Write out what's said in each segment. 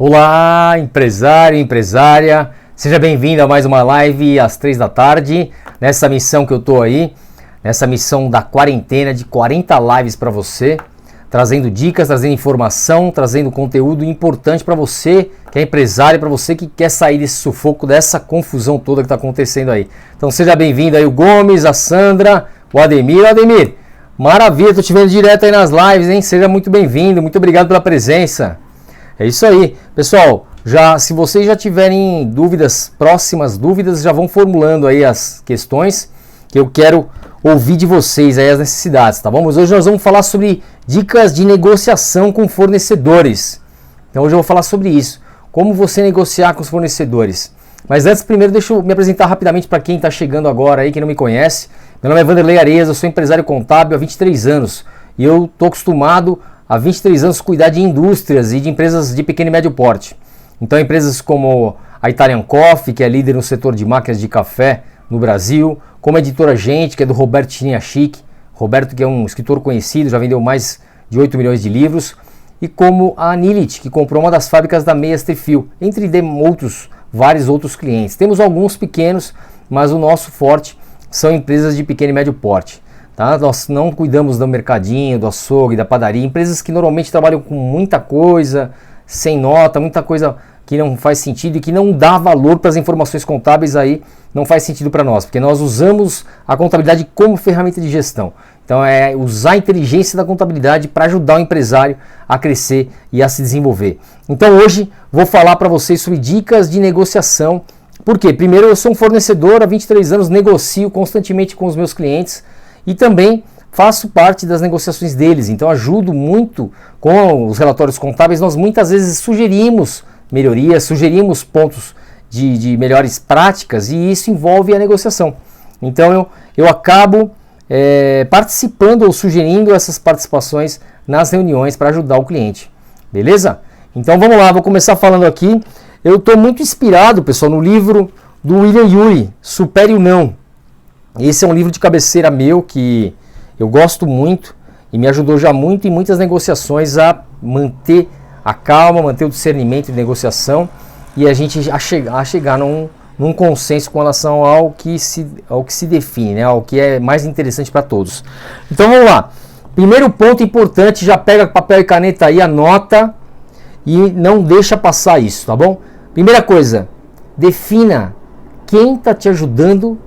Olá, empresário, empresária, seja bem-vindo a mais uma live às 3 da tarde, nessa missão que eu tô aí, nessa missão da quarentena de 40 lives para você, trazendo dicas, trazendo informação, trazendo conteúdo importante para você que é empresário, para você que quer sair desse sufoco, dessa confusão toda que está acontecendo aí. Então seja bem-vindo aí o Gomes, a Sandra, o Ademir. Ademir, maravilha, tô te vendo direto aí nas lives, hein? Seja muito bem-vindo, muito obrigado pela presença. É isso aí, pessoal. Se vocês já tiverem dúvidas, próximas dúvidas, já vão formulando aí as questões que eu quero ouvir de vocês aí as necessidades, tá bom? Mas hoje nós vamos falar sobre dicas de negociação com fornecedores. Então hoje eu vou falar sobre isso, como você negociar com os fornecedores. Mas antes, primeiro deixa eu me apresentar rapidamente para quem está chegando agora aí, quem não me conhece. Meu nome é Vanderlei Areias, eu sou empresário contábil há 23 anos e eu estou acostumado há 23 anos cuidar de indústrias e de empresas de pequeno e médio porte. Então empresas como a Italian Coffee, que é líder no setor de máquinas de café no Brasil, como a Editora Gente, que é do Roberto Chiniachik, Roberto que é um escritor conhecido, já vendeu mais de 8 milhões de livros, e como a Nilit, que comprou uma das fábricas da Meia Trifil, entre vários outros clientes. Temos alguns pequenos, mas o nosso forte são empresas de pequeno e médio porte. Tá? Nós não cuidamos do mercadinho, do açougue, da padaria, empresas que normalmente trabalham com muita coisa, sem nota, muita coisa que não faz sentido e que não dá valor para as informações contábeis, aí não faz sentido para nós, porque nós usamos a contabilidade como ferramenta de gestão. Então é usar a inteligência da contabilidade para ajudar o empresário a crescer e a se desenvolver. Então hoje vou falar para vocês sobre dicas de negociação. Por quê? Primeiro, eu sou um fornecedor, há 23 anos negocio constantemente com os meus clientes e também faço parte das negociações deles, então ajudo muito com os relatórios contábeis. Nós muitas vezes sugerimos melhorias, sugerimos pontos de melhores práticas e isso envolve a negociação. Então eu acabo participando ou sugerindo essas participações nas reuniões para ajudar o cliente, beleza? Então vamos lá, vou começar falando aqui. Eu estou muito inspirado, pessoal, no livro do William Ury, Supere o Não. Esse é um livro de cabeceira meu que eu gosto muito e me ajudou já muito em muitas negociações a manter a calma, manter o discernimento de negociação e a gente a chegar num consenso com relação ao que se define, né? Ao que é mais interessante para todos. Então vamos lá. Primeiro ponto importante, já pega papel e caneta aí, anota e não deixa passar isso, tá bom? Primeira coisa, defina quem está te ajudando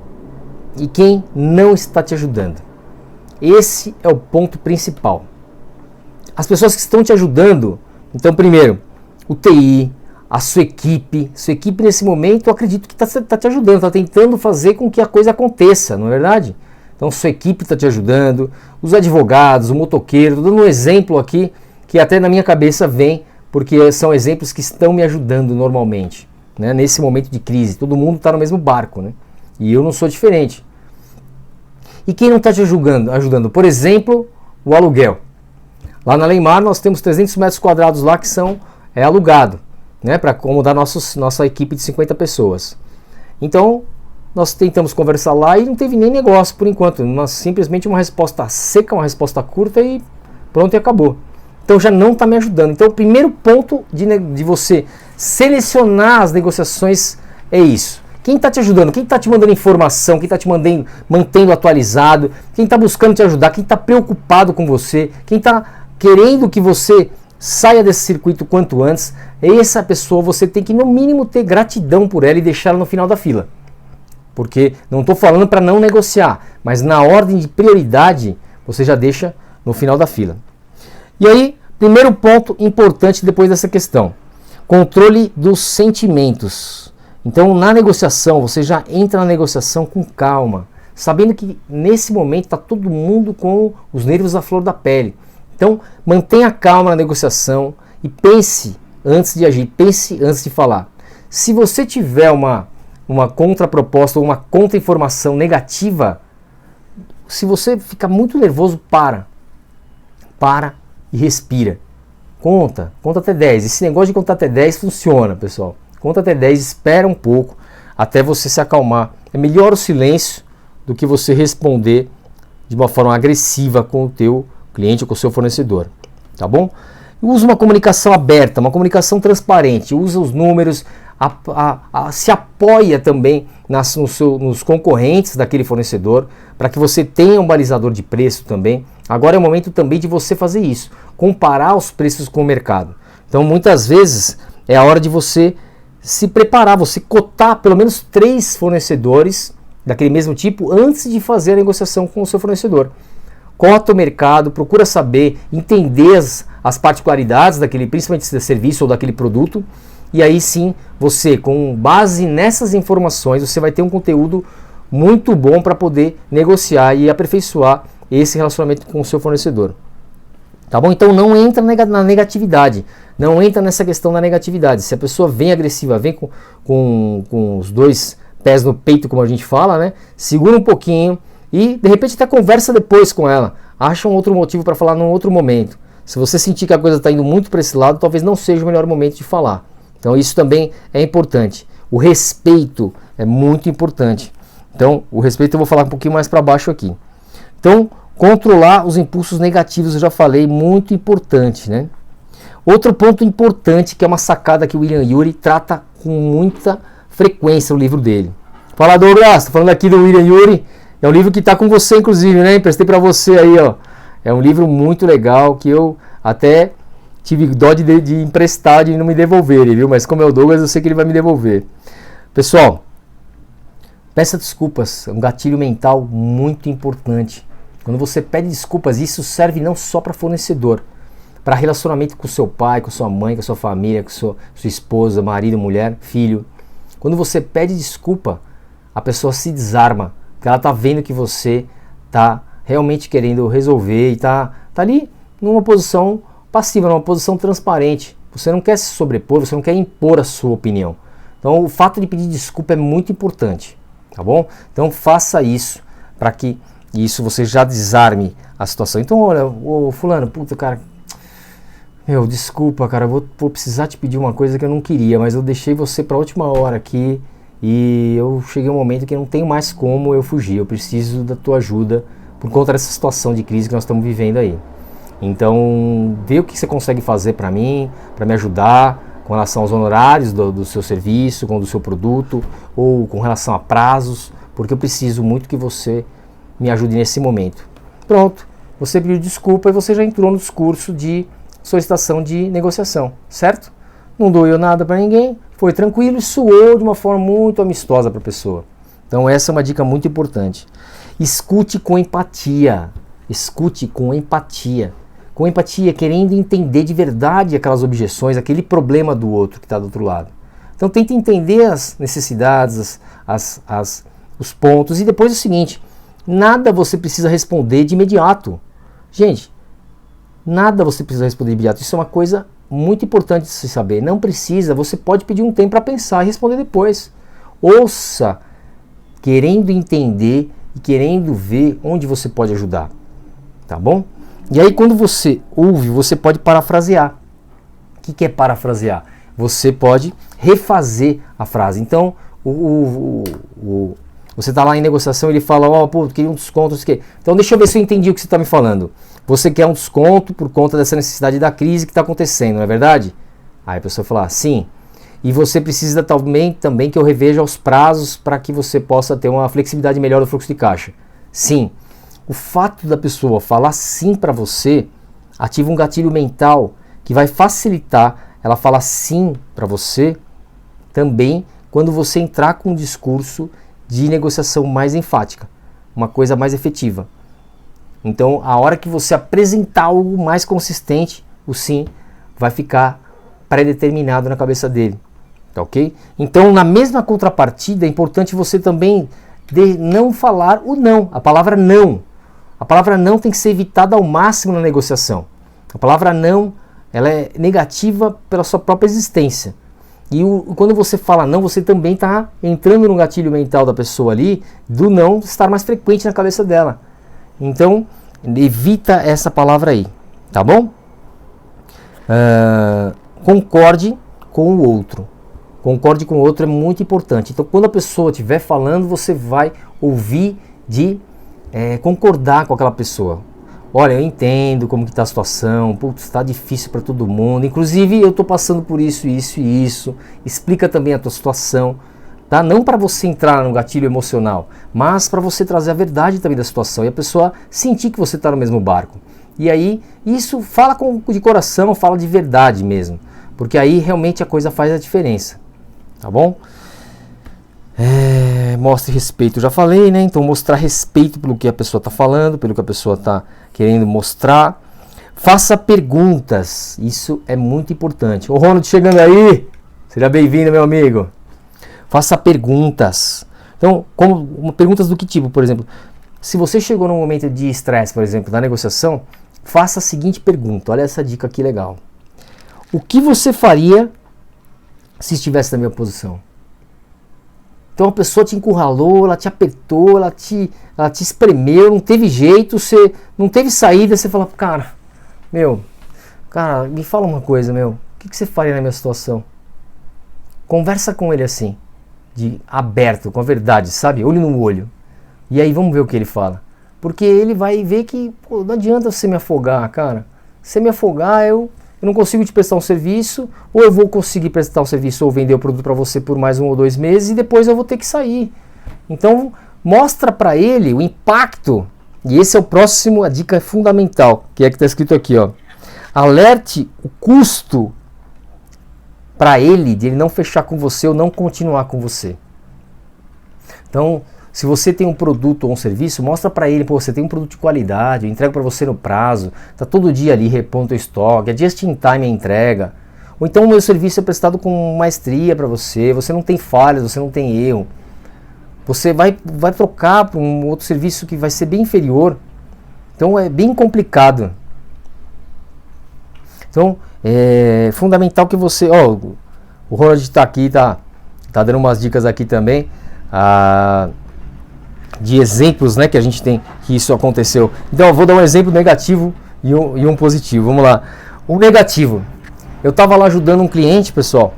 e quem não está te ajudando. Esse é o ponto principal. As pessoas que estão te ajudando, então primeiro, o TI, a sua equipe nesse momento eu acredito que está te ajudando, está tentando fazer com que a coisa aconteça, não é verdade? Então sua equipe está te ajudando, os advogados, o motoqueiro, estou dando um exemplo aqui que até na minha cabeça vem, porque são exemplos que estão me ajudando normalmente, né? Nesse momento de crise, todo mundo está no mesmo barco, né? E eu não sou diferente. E quem não está te ajudando? Por exemplo, o aluguel. Lá na Leimar nós temos 300 metros quadrados lá que são alugado, né, para acomodar nossa equipe de 50 pessoas. Então, nós tentamos conversar lá e não teve nem negócio por enquanto. Nós simplesmente uma resposta seca, uma resposta curta e pronto e acabou. Então já não está me ajudando. Então o primeiro ponto de você selecionar as negociações é isso. Quem está te ajudando? Quem está te mandando informação? Quem está te mantendo atualizado? Quem está buscando te ajudar? Quem está preocupado com você? Quem está querendo que você saia desse circuito quanto antes? Essa pessoa você tem que no mínimo ter gratidão por ela e deixá-la no final da fila. Porque não estou falando para não negociar, mas na ordem de prioridade você já deixa no final da fila. E aí, primeiro ponto importante depois dessa questão, controle dos sentimentos. Então, na negociação, você já entra na negociação com calma, sabendo que nesse momento está todo mundo com os nervos à flor da pele. Então, mantenha calma na negociação e pense antes de agir, pense antes de falar. Se você tiver uma contraproposta ou uma contra-informação negativa, se você ficar muito nervoso, para e respira. Conta até 10. Esse negócio de contar até 10 funciona, pessoal. Conta até 10, espera um pouco até você se acalmar. É melhor o silêncio do que você responder de uma forma agressiva com o teu cliente ou com o seu fornecedor, tá bom? Usa uma comunicação aberta, uma comunicação transparente, usa os números, se apoia também nos concorrentes daquele fornecedor, para que você tenha um balizador de preço também. Agora é o momento também de você fazer isso, comparar os preços com o mercado. Então muitas vezes é a hora de você se preparar, você cotar pelo menos 3 fornecedores daquele mesmo tipo antes de fazer a negociação com o seu fornecedor. Cota o mercado, procura saber, entender as particularidades daquele, principalmente desse serviço ou daquele produto, e aí sim, você, com base nessas informações, você vai ter um conteúdo muito bom para poder negociar e aperfeiçoar esse relacionamento com o seu fornecedor. Tá bom? Então não entra na negatividade, não entra nessa questão da negatividade. Se a pessoa vem agressiva, vem com os 2 pés no peito, como a gente fala, né? Segura um pouquinho e de repente até conversa depois com ela. Acha um outro motivo para falar num outro momento. Se você sentir que a coisa está indo muito para esse lado, talvez não seja o melhor momento de falar. Então isso também é importante. O respeito é muito importante. Então o respeito eu vou falar um pouquinho mais para baixo aqui. Então controlar os impulsos negativos, eu já falei, muito importante, né? Outro ponto importante, que é uma sacada que o William Ury trata com muita frequência no livro dele. Fala, Douglas, estou falando aqui do William Ury, é um livro que está com você, inclusive, né? Emprestei para você aí, ó. É um livro muito legal, que eu até tive dó de emprestar, de não me devolver, viu? Mas como é o Douglas, eu sei que ele vai me devolver. Pessoal, peça desculpas, é um gatilho mental muito importante. Quando você pede desculpas, isso serve não só para fornecedor, para relacionamento com seu pai, com sua mãe, com sua família, com sua esposa, marido, mulher, filho. Quando você pede desculpa, a pessoa se desarma, porque ela está vendo que você está realmente querendo resolver e está ali numa posição passiva, numa posição transparente. Você não quer se sobrepor, você não quer impor a sua opinião. Então o fato de pedir desculpa é muito importante, tá bom? Então faça isso para que isso você já desarme a situação. Então olha, ô fulano, puta cara, meu, desculpa cara, vou precisar te pedir uma coisa que eu não queria, mas eu deixei você para a última hora aqui e eu cheguei a um momento que não tenho mais como eu fugir, eu preciso da tua ajuda por conta dessa situação de crise que nós estamos vivendo aí. Então, vê o que você consegue fazer para mim, para me ajudar com relação aos honorários do seu serviço, com o do seu produto, ou com relação a prazos, porque eu preciso muito que você me ajude nesse momento. Pronto, você pediu desculpa e você já entrou no discurso de solicitação de negociação, certo? Não doeu nada para ninguém, foi tranquilo e soou de uma forma muito amistosa para a pessoa. Então essa é uma dica muito importante. Escute com empatia. Escute com empatia. Com empatia, querendo entender de verdade aquelas objeções, aquele problema do outro que está do outro lado. Então tente entender as necessidades, os pontos. E depois é o seguinte, nada você precisa responder de imediato. Gente, nada você precisa responder de imediato. Isso é uma coisa muito importante de se saber. Não precisa, você pode pedir um tempo para pensar e responder depois. Ouça, querendo entender e querendo ver onde você pode ajudar. Tá bom? E aí quando você ouve, você pode parafrasear. O que é parafrasear? Você pode refazer a frase. Então, você está lá em negociação e ele fala, ó, pô, queria um desconto, isso aqui. Então deixa eu ver se eu entendi o que você está me falando. Você quer um desconto por conta dessa necessidade da crise que está acontecendo, não é verdade? Aí a pessoa fala, sim. E você precisa também que eu reveja os prazos para que você possa ter uma flexibilidade melhor do fluxo de caixa. Sim. O fato da pessoa falar sim para você ativa um gatilho mental que vai facilitar ela falar sim para você também quando você entrar com um discurso de negociação mais enfática, uma coisa mais efetiva. Então, a hora que você apresentar algo mais consistente, o sim vai ficar pré-determinado na cabeça dele, tá ok? Então, na mesma contrapartida, é importante você também não falar o não, a palavra não. A palavra não tem que ser evitada ao máximo na negociação. A palavra não, ela é negativa pela sua própria existência. E quando você fala não, você também está entrando no gatilho mental da pessoa ali, do não estar mais frequente na cabeça dela. Então, evita essa palavra aí, tá bom? Concorde com o outro. Concorde com o outro é muito importante. Então, quando a pessoa estiver falando, você vai ouvir de concordar com aquela pessoa. olha, eu entendo como que tá a situação, putz, tá difícil para todo mundo, inclusive eu tô passando por isso, isso e isso, explica também a tua situação, tá? Não para você entrar no gatilho emocional, mas para você trazer a verdade também da situação e a pessoa sentir que você tá no mesmo barco. E aí, isso fala de coração, fala de verdade mesmo, porque aí realmente a coisa faz a diferença, tá bom? Mostre respeito, já falei, né? Então mostrar respeito pelo que a pessoa está falando, pelo que a pessoa está querendo mostrar. Faça perguntas, isso é muito importante. Ô Ronald, chegando aí, seja bem-vindo, meu amigo. Faça perguntas. Então, perguntas do que tipo? Por exemplo, se você chegou num momento de estresse, por exemplo, na negociação, faça a seguinte pergunta. Olha essa dica aqui legal. O que você faria se estivesse na minha posição? Então a pessoa te encurralou, ela te apertou, ela te espremeu, não teve jeito, você não teve saída, você fala, cara, me fala uma coisa, o que você faria na minha situação? Conversa com ele assim, aberto, com a verdade, sabe? Olho no olho. E aí vamos ver o que ele fala. Porque ele vai ver que, pô, não adianta você me afogar, cara. Se me afogar, eu não consigo te prestar um serviço, ou eu vou conseguir prestar um serviço ou vender o produto para você por mais 1 ou 2 meses e depois eu vou ter que sair. Então, mostra para ele o impacto, e esse é o próximo, a dica fundamental, que está escrito aqui, ó. Alerte o custo para ele de ele não fechar com você ou não continuar com você. Então, se você tem um produto ou um serviço, mostra para ele, pô, você tem um produto de qualidade, eu entrego para você no prazo, tá todo dia ali repondo o estoque, é just in time a entrega. Ou então o meu serviço é prestado com maestria para você não tem falhas, você não tem erro. Você vai trocar para um outro serviço que vai ser bem inferior. Então é bem complicado. Então é fundamental que você... Ó, o Ronald está aqui, tá dando umas dicas aqui também. De exemplos, né, que a gente tem que isso aconteceu. Então eu vou dar um exemplo negativo e um positivo. Vamos lá. O negativo. Eu estava lá ajudando um cliente, pessoal,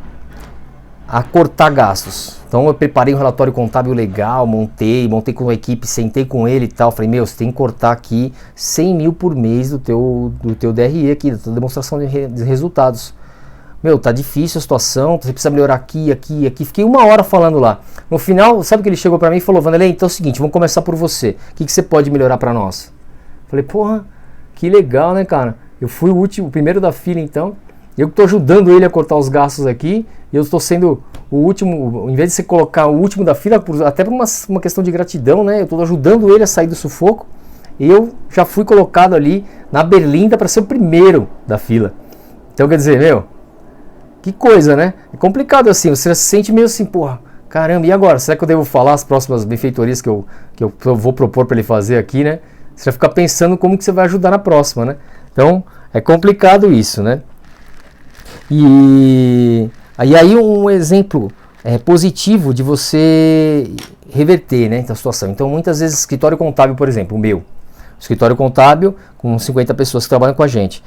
a cortar gastos. Então eu preparei um relatório contábil legal, montei com a equipe, sentei com ele e tal. Falei, você tem que cortar aqui 100 mil por mês do teu DRE aqui, da tua demonstração de resultados. Tá difícil a situação, você precisa melhorar aqui. Fiquei 1 hora falando lá. No final, sabe que ele chegou pra mim e falou, Vanderlei, então é o seguinte, vamos começar por você. O que você pode melhorar pra nós? Falei, porra, que legal, né, cara? Eu fui o primeiro da fila, então. Eu tô ajudando ele a cortar os gastos aqui. E eu estou sendo o último, em vez de você colocar o último da fila, até por uma questão de gratidão, né? Eu tô ajudando ele a sair do sufoco. E eu já fui colocado ali na berlinda para ser o primeiro da fila. Então, quer dizer, que coisa, né? É complicado assim, você se sente meio assim, porra, caramba, e agora? Será que eu devo falar as próximas benfeitorias que eu vou propor para ele fazer aqui, né? Você vai ficar pensando como que você vai ajudar na próxima, né? Então, é complicado isso, né? E aí um exemplo positivo de você reverter, né, a situação. Então, muitas vezes, escritório contábil, por exemplo, o meu. Escritório contábil com 50 pessoas que trabalham com a gente.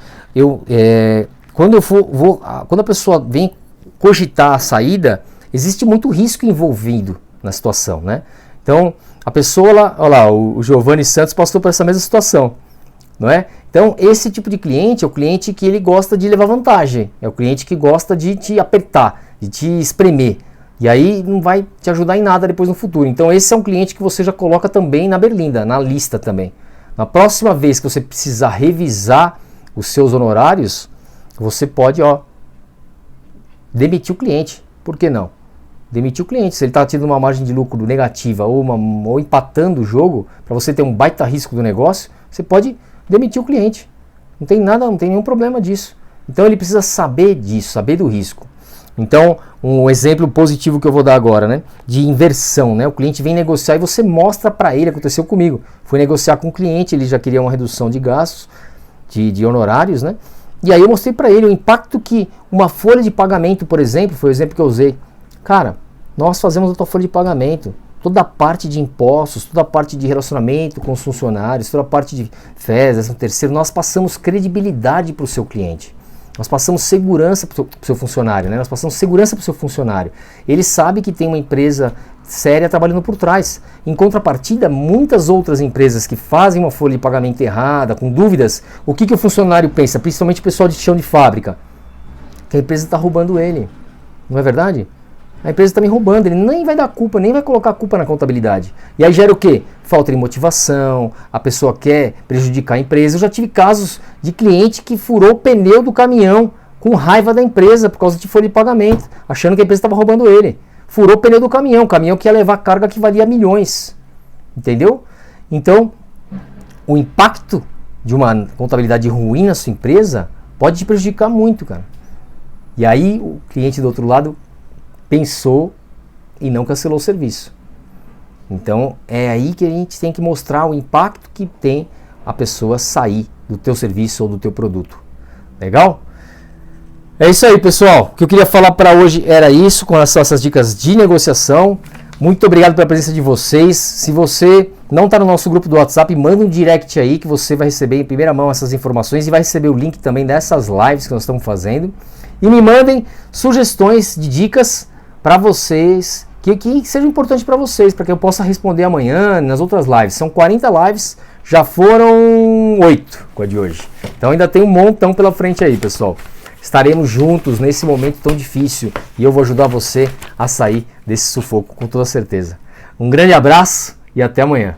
Quando a pessoa vem cogitar a saída, existe muito risco envolvido na situação, né? Então, a pessoa lá, olha lá, o Giovanni Santos passou por essa mesma situação, não é? Então, esse tipo de cliente é o cliente que ele gosta de levar vantagem, é o cliente que gosta de te apertar, de te espremer, e aí não vai te ajudar em nada depois no futuro. Então, esse é um cliente que você já coloca também na berlinda, na lista também. Na próxima vez que você precisar revisar os seus honorários, você pode, demitir o cliente. Por que não? Demitir o cliente. Se ele está tendo uma margem de lucro negativa ou empatando o jogo, para você ter um baita risco do negócio, você pode demitir o cliente. Não tem nada, não tem nenhum problema disso. Então ele precisa saber disso, saber do risco. Então, um exemplo positivo que eu vou dar agora, né, de inversão, né? O cliente vem negociar e você mostra para ele, aconteceu comigo. Fui negociar com o cliente, ele já queria uma redução de gastos, de honorários, né? E aí eu mostrei para ele o impacto que uma folha de pagamento, por exemplo, foi o exemplo que eu usei. Cara, nós fazemos a tua folha de pagamento, toda a parte de impostos, toda a parte de relacionamento com os funcionários, toda a parte de fezas, no terceiro, nós passamos credibilidade para o seu cliente. Nós passamos segurança para o seu funcionário, né? Nós passamos segurança para o seu funcionário. Ele sabe que tem uma empresa séria trabalhando por trás. Em contrapartida, muitas outras empresas que fazem uma folha de pagamento errada, com dúvidas, o que o funcionário pensa? Principalmente o pessoal de chão de fábrica. Que a empresa está roubando ele. Não é verdade? A empresa está me roubando, ele nem vai dar culpa, nem vai colocar a culpa na contabilidade. E aí gera o quê? Falta de motivação, a pessoa quer prejudicar a empresa. Eu já tive casos de cliente que furou o pneu do caminhão com raiva da empresa por causa de folha de pagamento, achando que a empresa estava roubando ele. Furou o pneu do caminhão, o caminhão que ia levar carga que valia milhões. Entendeu? Então, o impacto de uma contabilidade ruim na sua empresa pode te prejudicar muito, cara. E aí o cliente do outro lado pensou e não cancelou o serviço. Então é aí que a gente tem que mostrar o impacto que tem a pessoa sair do teu serviço ou do teu produto. Legal? É isso aí, pessoal. O que eu queria falar para hoje era isso, com essas dicas de negociação. Muito obrigado pela presença de vocês. Se você não está no nosso grupo do WhatsApp, manda um direct aí que você vai receber em primeira mão essas informações e vai receber o link também dessas lives que nós estamos fazendo. E me mandem sugestões de dicas para vocês, que sejam importantes para vocês, para que eu possa responder amanhã nas outras lives. São 40 lives, já foram 8 com a de hoje. Então ainda tem um montão pela frente aí, pessoal. Estaremos juntos nesse momento tão difícil e eu vou ajudar você a sair desse sufoco com toda certeza. Um grande abraço e até amanhã.